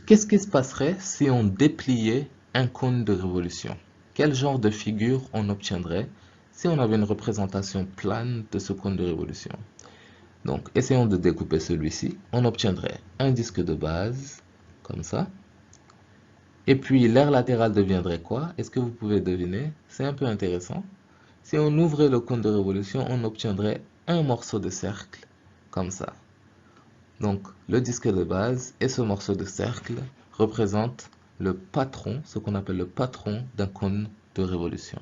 Qu'est-ce qui se passerait si on dépliait un cône de révolution? Quel genre de figure on obtiendrait si on avait une représentation plane de ce cône de révolution? Donc, essayons de découper celui-ci. On obtiendrait un disque de base, comme ça. Et puis, l'aire latérale deviendrait quoi? Est-ce que vous pouvez deviner? C'est un peu intéressant. Si on ouvrait le cône de révolution, on obtiendrait un morceau de cercle, comme ça. Donc, le disque de base et ce morceau de cercle représentent le patron, ce qu'on appelle le patron d'un cône de révolution.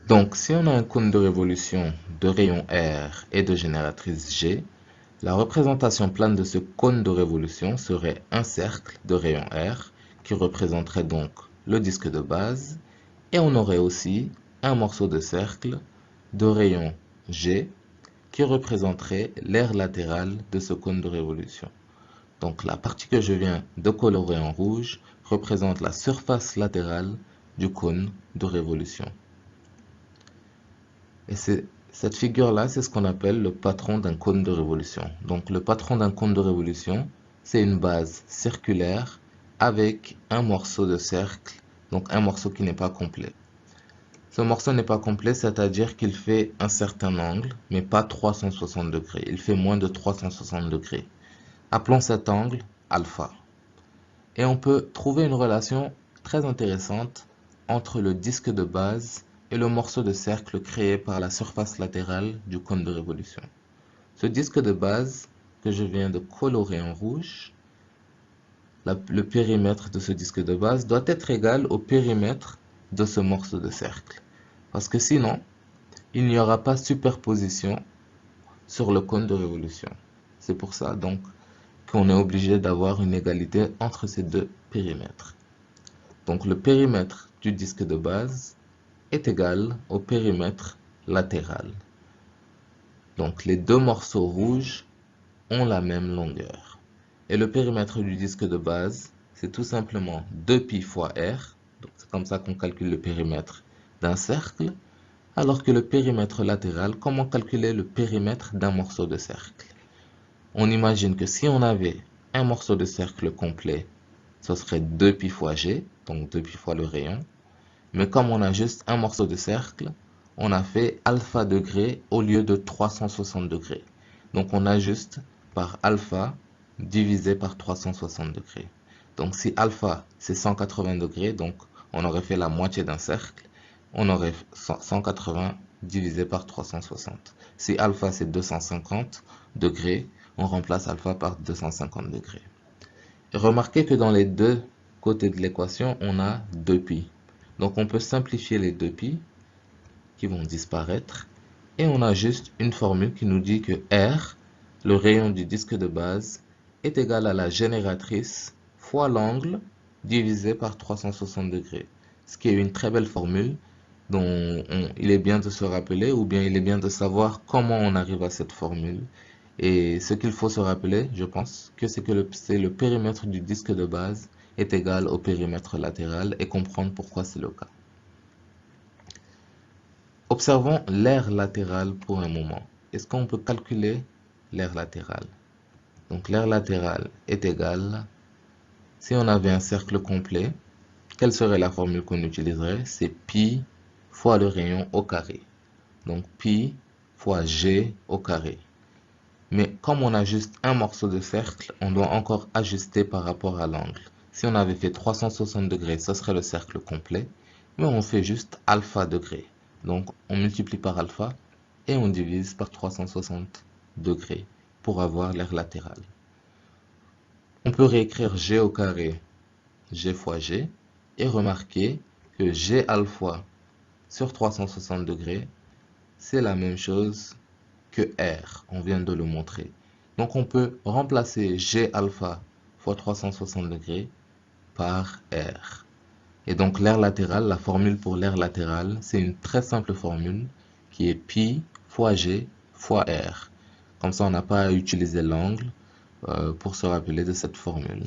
Donc, si on a un cône de révolution de rayon R et de génératrice G, la représentation plane de ce cône de révolution serait un cercle de rayon R qui représenterait donc le disque de base, et on aurait aussi un morceau de cercle de rayon G qui représenterait l'aire latérale de ce cône de révolution. Donc la partie que je viens de colorer en rouge représente la surface latérale du cône de révolution. Et cette figure-là, c'est ce qu'on appelle le patron d'un cône de révolution. Donc le patron d'un cône de révolution, c'est une base circulaire avec un morceau de cercle, donc un morceau qui n'est pas complet. Ce morceau n'est pas complet, c'est-à-dire qu'il fait un certain angle, mais pas 360 degrés. Il fait moins de 360 degrés. Appelons cet angle alpha. Et on peut trouver une relation très intéressante entre le disque de base et le morceau de cercle créé par la surface latérale du cône de révolution. Ce disque de base que je viens de colorer en rouge, le périmètre de ce disque de base doit être égal au périmètre de ce morceau de cercle. Parce que sinon, il n'y aura pas superposition sur le cône de révolution. C'est pour ça donc qu'on est obligé d'avoir une égalité entre ces deux périmètres. Donc le périmètre du disque de base est égal au périmètre latéral. Donc les deux morceaux rouges ont la même longueur. Et le périmètre du disque de base, c'est tout simplement 2π fois r. Donc c'est comme ça qu'on calcule le périmètre d'un cercle. Alors que le périmètre latéral, comment calculer le périmètre d'un morceau de cercle? On imagine que si on avait un morceau de cercle complet, ce serait 2π fois g, donc 2π fois le rayon. Mais comme on a juste un morceau de cercle, on a fait alpha degrés au lieu de 360 degrés. Donc on ajuste par alpha divisé par 360 degrés. Donc si alpha c'est 180 degrés, donc on aurait fait la moitié d'un cercle, on aurait 180 divisé par 360. Si alpha c'est 250 degrés, on remplace alpha par 250 degrés. Et remarquez que dans les deux côtés de l'équation, on a 2π. Donc on peut simplifier les 2π qui vont disparaître. Et on a juste une formule qui nous dit que R, le rayon du disque de base, est égal à la génératrice fois l'angle divisé par 360 degrés. Ce qui est une très belle formule dont il est bien de se rappeler, ou bien il est bien de savoir comment on arrive à cette formule. Et ce qu'il faut se rappeler, je pense, que c'est le périmètre du disque de base est égal au périmètre latéral et comprendre pourquoi c'est le cas. Observons l'aire latérale pour un moment. Est-ce qu'on peut calculer l'aire latérale? Donc l'aire latérale est égale, si on avait un cercle complet, quelle serait la formule qu'on utiliserait? C'est pi fois le rayon au carré. Donc pi fois g au carré. Mais comme on a juste un morceau de cercle, on doit encore ajuster par rapport à l'angle. Si on avait fait 360 degrés, ce serait le cercle complet. Mais on fait juste alpha degrés. Donc on multiplie par alpha et on divise par 360 degrés pour avoir l'aire latérale. On peut réécrire g au carré, g fois g, et remarquer que g alpha sur 360 degrés, c'est la même chose que R, on vient de le montrer. Donc on peut remplacer G alpha fois 360 degrés par R. Et donc l'aire latérale, la formule pour l'aire latérale, c'est une très simple formule qui est pi fois G fois R. Comme ça, on n'a pas à utiliser l'angle pour se rappeler de cette formule.